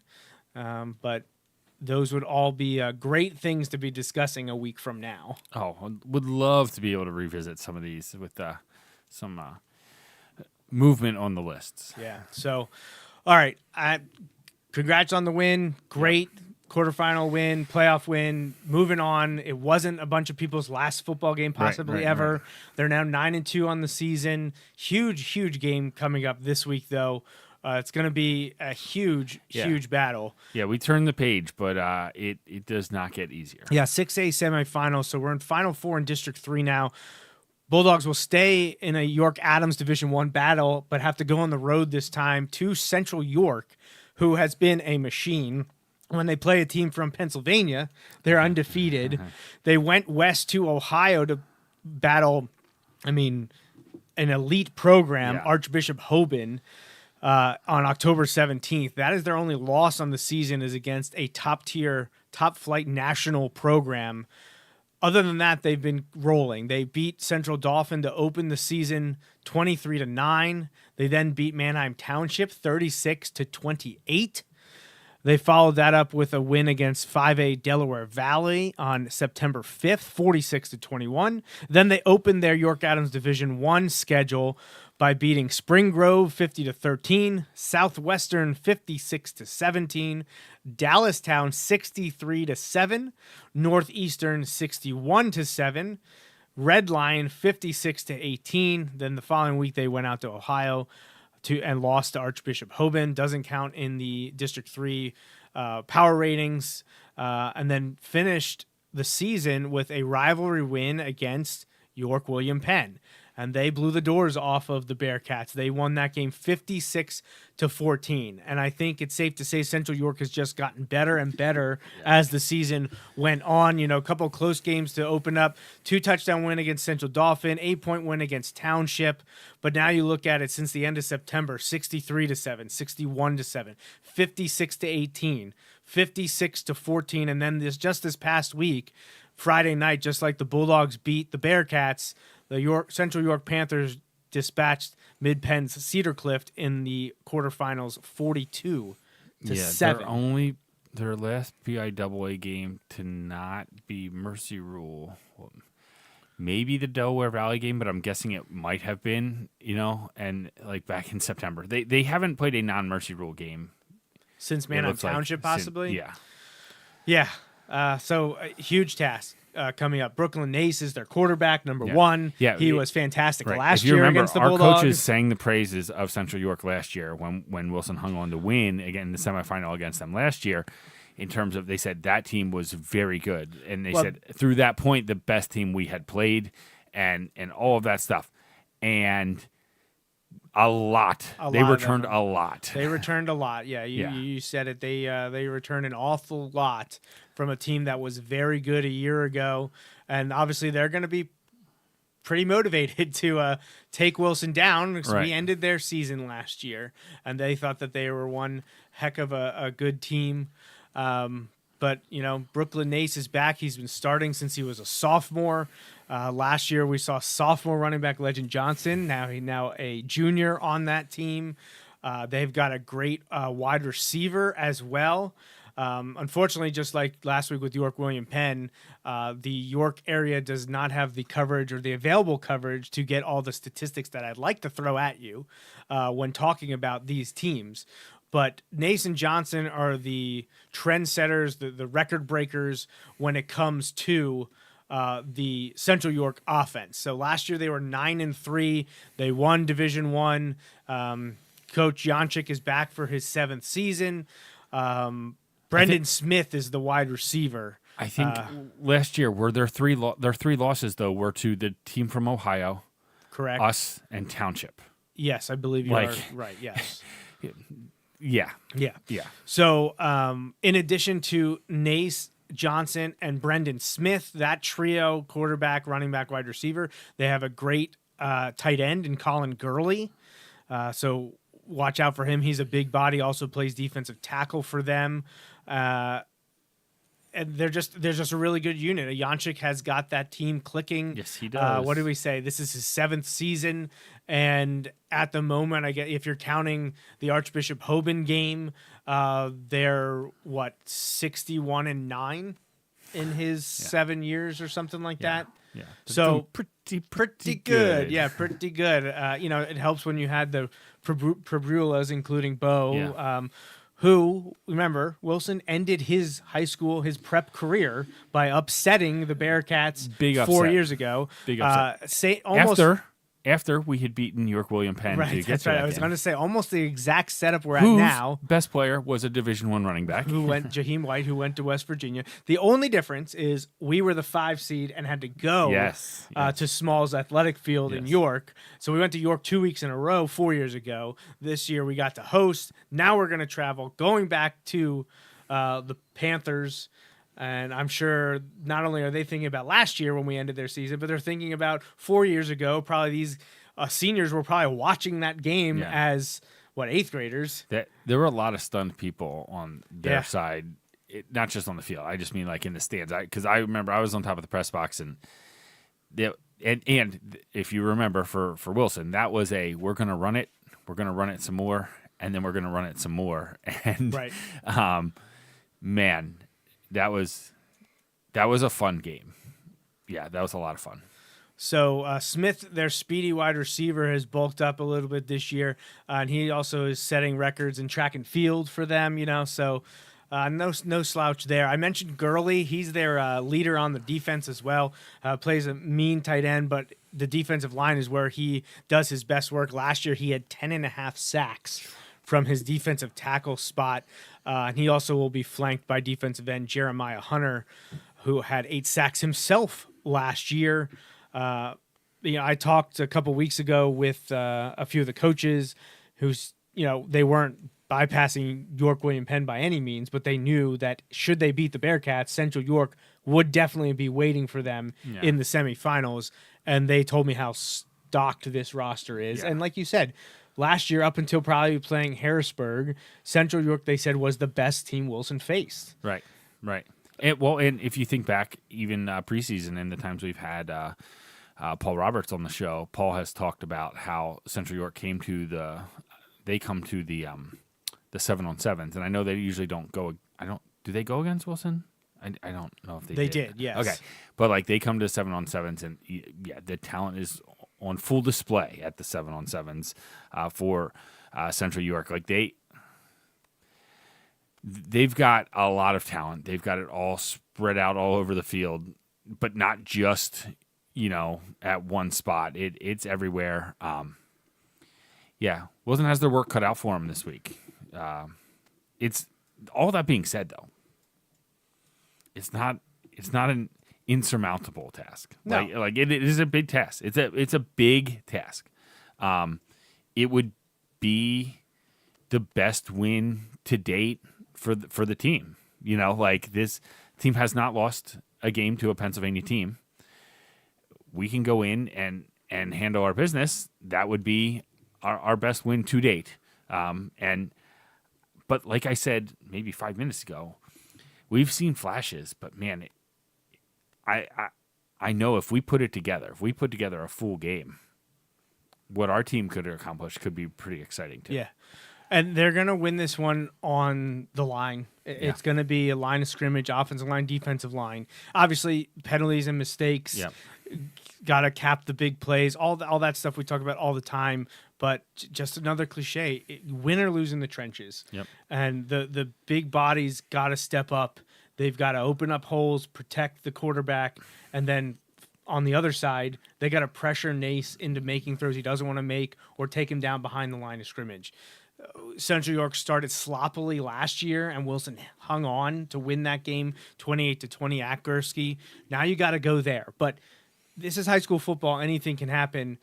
but those would all be great things to be discussing a week from now. Would love to be able to revisit some of these with some movement on the lists. Yeah, so all right, congrats on the win. Great quarterfinal win, playoff win. Moving on. It wasn't a bunch of people's last football game possibly ever. Right. They're now 9-2 on the season. Huge game coming up this week, though. It's going to be a huge battle. Yeah, we turned the page, but it does not get easier. Yeah, 6A semifinals. So we're in Final Four in District 3 now. Bulldogs will stay in a York-Adams Division I battle, but have to go on the road this time to Central York, who has been a machine. When they play a team from Pennsylvania, they're undefeated. They went west to Ohio to battle, an elite program, Archbishop Hoban, on October 17th. That is their only loss on the season, is against a top-tier, top-flight national program. Other than that, they've been rolling. They beat Central Dauphin to open the season 23-9. They then beat Manheim Township 36-28. They followed that up with a win against 5A Delaware Valley on September 5th, 46-21. Then they opened their York-Adams Division I schedule by beating Spring Grove 50-13, Southwestern 56-17, Dallastown 63-7, Northeastern 61-7, Red Lion 56-18. Then the following week they went out to Ohio and lost to Archbishop Hoban. Doesn't count in the District 3 power ratings. And then finished the season with a rivalry win against York William Penn. and they blew the doors off of the Bearcats. They won that game 56-14. And I think it's safe to say Central York has just gotten better and better as the season went on. A couple of close games to open up, 2-touchdown win against Central Dauphin, 8-point win against Township. But now you look at it since the end of September, 63-7, 61-7, 56-18, 56-14. And then this past week, Friday night, just like the Bulldogs beat the Bearcats, the Central York Panthers dispatched Mid-Penn's Cedar Cliff in the quarterfinals 42-7. Their last BIAA game to not be Mercy Rule. Well, maybe the Delaware Valley game, but I'm guessing it might have been, and like back in September. They haven't played a non-Mercy Rule game. Since Manheim Township, possibly? Yeah. Yeah. So a huge task coming up. Brooklyn Nace is their quarterback, number one. Yeah, he was fantastic last year against the Bulldogs. Our coaches sang the praises of Central York last year when Wilson hung on to win again in the semifinal against them last year. In terms of, they said that team was very good, and they said through that point the best team we had played, and all of that stuff, and a lot. They returned a lot. They returned a lot. Yeah, you said it. They returned an awful lot from a team that was very good a year ago, and obviously they're going to be pretty motivated to take Wilson down because we ended their season last year, and they thought that they were one heck of a good team. But Brooklyn Nace is back. He's been starting since he was a sophomore. Last year we saw sophomore running back Legend Johnson. Now a junior on that team. They've got a great wide receiver as well. Unfortunately, just like last week with York William Penn, the York area does not have the coverage or the available coverage to get all the statistics that I'd like to throw at you when talking about these teams. But Nace and Johnson are the trendsetters, the record breakers when it comes to the Central York offense. So last year they were 9-3. They won Division I. Coach Janchik is back for his 7th season. Brendan Smith is the wide receiver. I think last year were their three losses though were to the team from Ohio, correct? Us and Township. Yes, I believe you are right. Yes. Yeah. So, in addition to Nace, Johnson, and Brendan Smith, that trio, quarterback, running back, wide receiver, they have a great tight end in Colin Gurley. So watch out for him. He's a big body, also plays defensive tackle for them. And they're just a really good unit. Janchik has got that team clicking. Yes, he does. What did we say? This is his 7th season, and at the moment, if you're counting the Archbishop Hoban game, they're 61-9 in his 7 years or something like that. Yeah. So pretty good. Yeah, pretty good. It helps when you had the Prabrulas, including Bo. Who, remember, Wilson ended his high school, his prep career by upsetting the Bearcats 4 years ago. Big upset. After we had beaten York William Penn to get to that I was game. going to say almost the exact setup we're at now. Best player was a Division I running back. Jaheim White, who went to West Virginia. The only difference is we were the 5 seed and had to go to Smalls Athletic Field in York. So we went to York 2 weeks in a row 4 years ago. This year we got to host. Now we're going to travel, going back to the Panthers. And I'm sure not only are they thinking about last year when we ended their season, but they're thinking about 4 years ago. Probably these seniors were probably watching that game as, 8th graders. There were a lot of stunned people on their side, not just on the field. I just mean like in the stands. Because I remember I was on top of the press box, and if you remember for Wilson, that was we're going to run it some more, and then we're going to run it some more. And man, that was a fun game. Yeah, that was a lot of fun. So Smith, their speedy wide receiver, has bulked up a little bit this year, and he also is setting records in track and field for them. So no slouch there. I mentioned Gurley; he's their leader on the defense as well. Plays a mean tight end, but the defensive line is where he does his best work. Last year, he had 10.5 sacks from his defensive tackle spot. And he also will be flanked by defensive end Jeremiah Hunter, who had 8 sacks himself last year. I talked a couple weeks ago with a few of the coaches who's, they weren't bypassing York William Penn by any means, but they knew that should they beat the Bearcats, Central York would definitely be waiting for them in the semifinals. And they told me how stocked this roster is. Yeah. And like you said, last year, up until probably playing Harrisburg, Central York, they said, was the best team Wilson faced. Right. And if you think back, even preseason and the times we've had Paul Roberts on the show, Paul has talked about how Central York come to the 7-on-7s, and I know they usually don't go. Do they go against Wilson? I don't know if They did, yes. Okay, but like they come to 7-on-7s, and yeah, the talent is on full display at the 7-on-7s for Central York. Like they've got a lot of talent. They've got it all spread out all over the field, but not just at one spot. It's everywhere. Yeah, Wilson has their work cut out for them this week. It's all that being said, though. It's not an insurmountable task. No. Like it is a big task. It's a big task. It would be the best win to date for the team. Like this team has not lost a game to a Pennsylvania team. We can go in and handle our business. That would be our best win to date. But like I said maybe 5 minutes ago, we've seen flashes, but man, I know if we put together a full game, what our team could accomplish could be pretty exciting too. Yeah. And they're going to win this one on the line. It's going to be a line of scrimmage, offensive line, defensive line. Obviously, penalties and mistakes. Yep. Got to cap the big plays, all that stuff we talk about all the time. But just another cliche, win or lose in the trenches. Yep. And the big bodies got to step up. They've got to open up holes, protect the quarterback, and then on the other side, they got to pressure Nace into making throws he doesn't want to make or take him down behind the line of scrimmage. Central York started sloppily last year, and Wilson hung on to win that game 28-20 at Gursky. Now you got to go there. But this is high school football. Anything can happen.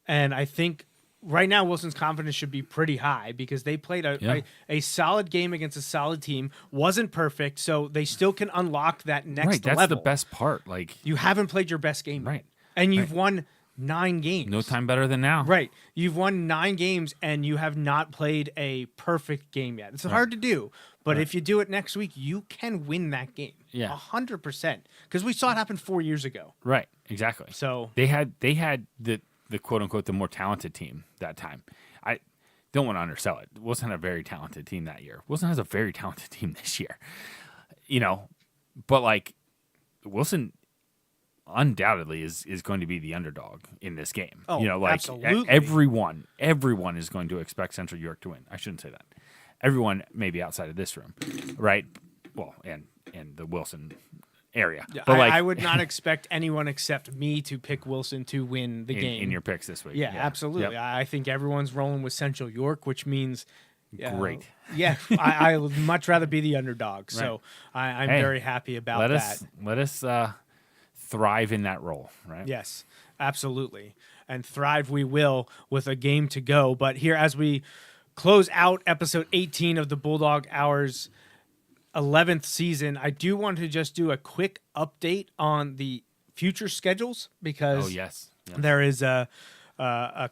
And I think right now Wilson's confidence should be pretty high because they played a solid game against a solid team. Wasn't perfect, so they still can unlock that next That's level. the best part. Like You haven't played your best game. Right. And you've won 9 games. no time better than now. Right. You've won 9 games and you have not played a perfect game yet. It's hard to do, but if you do it next week, you can win that game. Yeah. 100%. Because we saw it happen 4 years ago. Right. Exactly. So they had the quote unquote the more talented team that time. I don't want to undersell it. Wilson had a very talented team that year. Wilson has a very talented team this year. But like Wilson undoubtedly is going to be the underdog in this game. Oh, absolutely. Everyone is going to expect Central York to win. I shouldn't say that. Everyone maybe outside of this room, right? Well, and the Wilson area. yeah, But I would not expect anyone except me to pick Wilson to win the game. in your picks this week. Yeah, absolutely. Yep. I think everyone's rolling with Central York, which means Great. Yeah, I would much rather be the underdog. So I'm very happy about that. Let us thrive in that role, right? Yes, absolutely. And thrive we will with a game to go. But here, as we close out episode 18 of the Bulldog Hour's 11th season, I do want to just do a quick update on the future schedules because there is a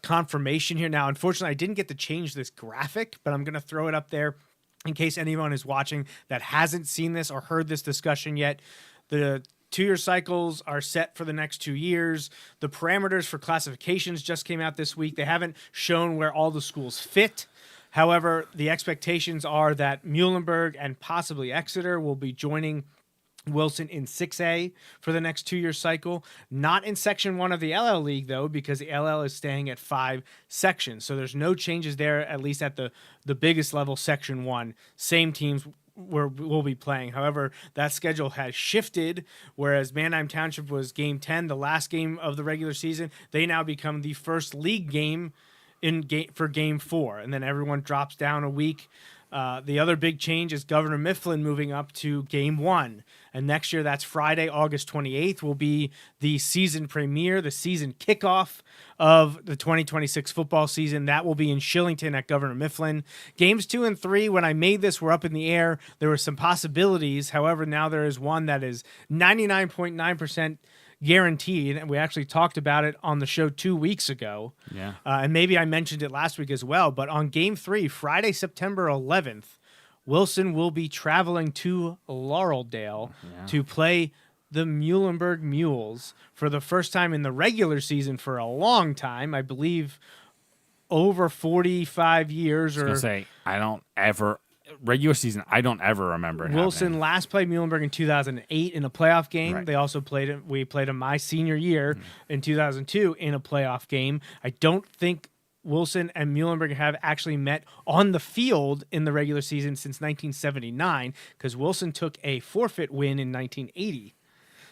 confirmation here. Now, unfortunately, I didn't get to change this graphic, but I'm going to throw it up there in case anyone is watching that hasn't seen this or heard this discussion yet. The 2-year cycles are set for the next 2 years. The parameters for classifications just came out this week. They haven't shown where all the schools fit. However, the expectations are that Muhlenberg and possibly Exeter will be joining Wilson in 6A for the next 2-year cycle. Not in Section 1 of the LL League, though, because the LL is staying at 5 sections. So there's no changes there, at least at the biggest level, Section 1. Same teams will be playing. However, that schedule has shifted, whereas Manheim Township was Game 10, the last game of the regular season. They now become the first league game for Game 4, and then everyone drops down a week. The other big change is Governor Mifflin moving up to Game 1. And next year, that's Friday, August 28th, will be the season premiere, the season kickoff of the 2026 football season. That will be in Shillington at Governor Mifflin. Games 2 and 3, when I made this, were up in the air. There were some possibilities. However, now there is one that is 99.9% guaranteed, and we actually talked about it on the show 2 weeks ago. Yeah. And maybe I mentioned it last week as well, but on Game 3, Friday, September 11th, Wilson will be traveling to Laureldale to play the Muhlenberg Mules for the first time in the regular season for a long time. I believe over 45 years. I was gonna say, regular season, I don't ever remember it Wilson happening. last played Muhlenberg in 2008 in a playoff game. Right. They also played it. We played him my senior year in 2002 in a playoff game. I don't think Wilson and Muhlenberg have actually met on the field in the regular season since 1979, because Wilson took a forfeit win in 1980.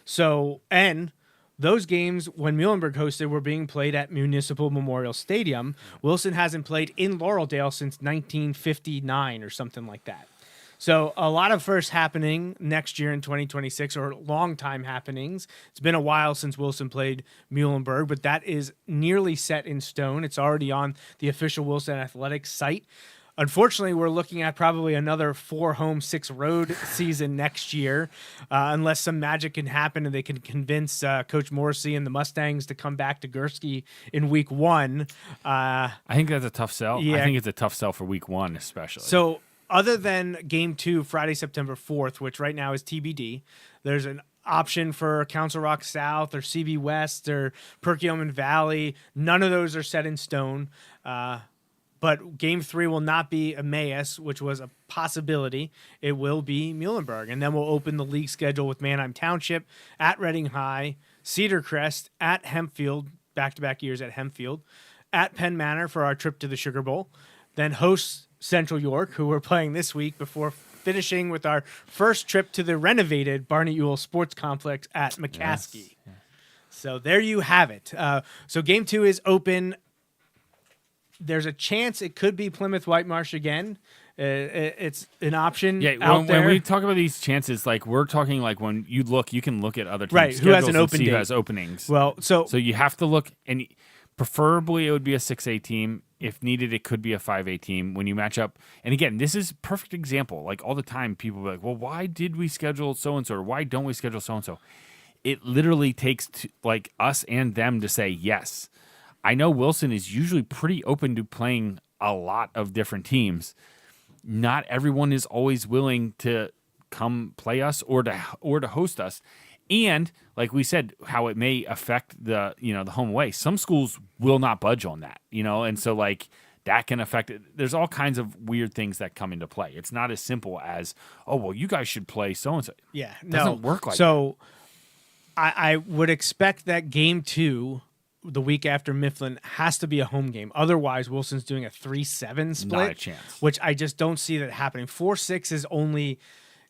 So, and those games, when Muhlenberg hosted, were being played at Municipal Memorial Stadium. Wilson hasn't played in Laureldale since 1959 or something like that. So a lot of firsts happening next year in 2026, or long time happenings. It's been a while since Wilson played Muhlenberg, but that is nearly set in stone. It's already on the official Wilson Athletics site. Unfortunately, we're looking at probably another 4 home, 6 road season next year, unless some magic can happen and they can convince Coach Morrissey and the Mustangs to come back to Gursky in week 1. I think that's a tough sell. Yeah. I think it's a tough sell for week 1 especially. So other than Game 2, Friday, September 4th, which right now is TBD, there's an option for Council Rock South or CB West or Perkiomen Valley. None of those are set in stone. But Game 3 will not be Emmaus, which was a possibility. It will be Muhlenberg. And then we'll open the league schedule with Manheim Township at Reading High, Cedar Crest at Hempfield, back-to-back years at Hempfield, at Penn Manor for our trip to the Sugar Bowl, then hosts Central York, who we're playing this week, before finishing with our first trip to the renovated Barney Ewell Sports Complex at McCaskey. Yes. So there you have it. So Game 2 is open. There's a chance it could be Plymouth Whitemarsh again. It's an option out there. When we talk about these chances, like we're talking like when you can look at other teams' Right, who has an schedules and open see date. who has openings. Well, so you have to look, and preferably it would be a 6A team. If needed, it could be a 5A team when you match up. And again, this is a perfect example. Like all the time, people be like, well, why did we schedule so-and-so, or why don't we schedule so-and-so? It literally takes like us and them to say yes. I know Wilson is usually pretty open to playing a lot of different teams. Not everyone is always willing to come play us or to host us. And like we said, how it may affect the home away. Some schools will not budge on that, and so like that can affect it. There's all kinds of weird things that come into play. It's not as simple as, oh, well, you guys should play so-and-so. yeah, It doesn't work like that. So I would expect that Game 2, the week after Mifflin, has to be a home game. Otherwise, Wilson's doing a 3-7 split. Not a chance. Which I just don't see that happening. 4-6 is only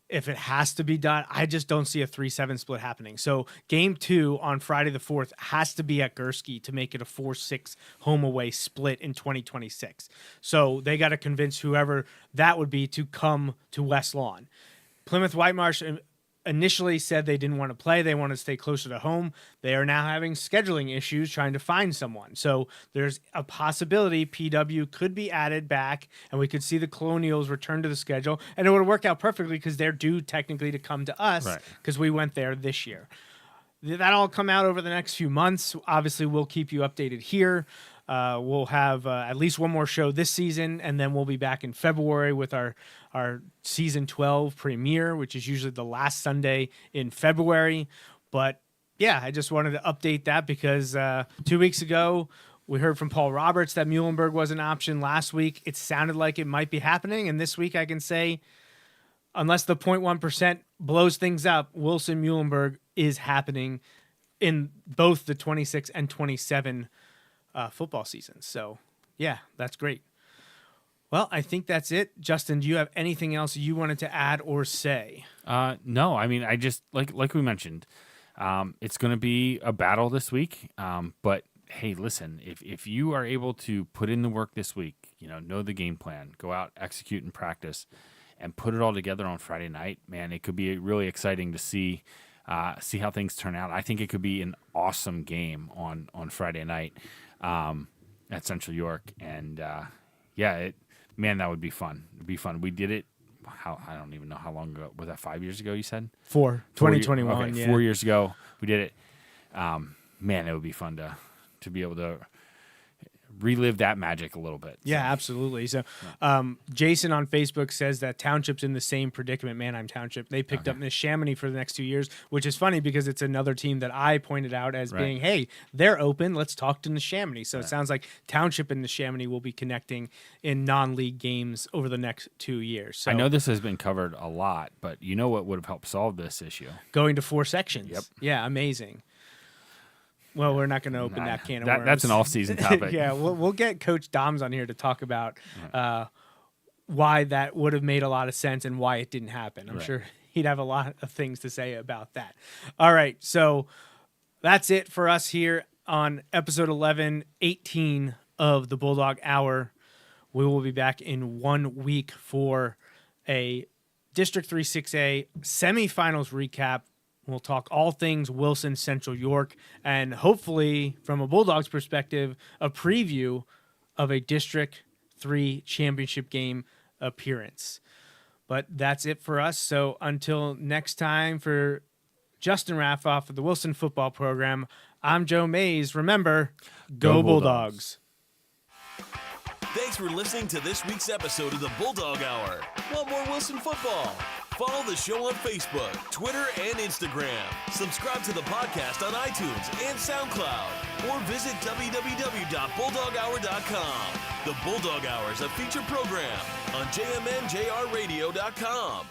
if it has to be done. I just don't see a 3-7 split happening. So Game 2 on Friday the 4th has to be at Gursky to make it a 4-6 home away split in 2026. So they got to convince whoever that would be to come to West Lawn. Plymouth Whitemarsh initially said they didn't want to play. They want to stay closer to home. They are now having scheduling issues trying to find someone. So there's a possibility PW could be added back and we could see the Colonials return to the schedule. And it would work out perfectly because they're due technically to come to us because we went there this year. That'll come out over the next few months. Obviously, we'll keep you updated here. We'll have at least one more show this season, and then we'll be back in February with our season 12 premiere, which is usually the last Sunday in February. But yeah, I just wanted to update that because 2 weeks ago we heard from Paul Roberts that Muhlenberg was an option. Last week it sounded like it might be happening, and this week I can say, unless the 0.1% blows things up, Wilson Muhlenberg is happening in both the 26 and 27 football seasons. So yeah, that's great. Well, I think that's it. Justin, do you have anything else you wanted to add or say? No, I mean, I just like we mentioned, it's going to be a battle this week. But hey, listen, if you are able to put in the work this week, know the game plan, go out, execute and practice, and put it all together on Friday night, man, it could be really exciting to see how things turn out. I think it could be an awesome game on Friday night at Central York, and man, that would be fun. It'd be fun. We did it. I don't even know how long ago. Was that 5 years ago? You said 2021. Okay, yeah. 4 years ago we did it. Man, it would be fun to be able to relive that magic a little bit. Yeah, absolutely. So Jason on Facebook says that Township's in the same predicament, Manheim Township. They picked up Neshaminy for the next 2 years, which is funny because it's another team that I pointed out as being, hey, they're open. Let's talk to Neshaminy. So it sounds like Township and Neshaminy will be connecting in non-league games over the next 2 years. So I know this has been covered a lot, but you know what would have helped solve this issue? Going to 4 sections. Yep. Yeah, amazing. Well, we're not going to open that can of worms. That's an off-season topic. Yeah, we'll get Coach Doms on here to talk about why that would have made a lot of sense and why it didn't happen. I'm sure he'd have a lot of things to say about that. All right, so that's it for us here on episode 11-18 of the Bulldog Hour. We will be back in 1 week for a District 3 6A semifinals recap. We'll talk all things Wilson Central York, and hopefully, from a Bulldogs perspective, a preview of a District 3 championship game appearance. But that's it for us. So until next time, for Justin Raffoff of the Wilson football program, I'm Joe Mays. Remember, go Bulldogs. Thanks for listening to this week's episode of the Bulldog Hour. Want more Wilson football? Follow the show on Facebook, Twitter, and Instagram. Subscribe to the podcast on iTunes and SoundCloud. Or visit www.bulldoghour.com. The Bulldog Hour is a featured program on jmnjrradio.com.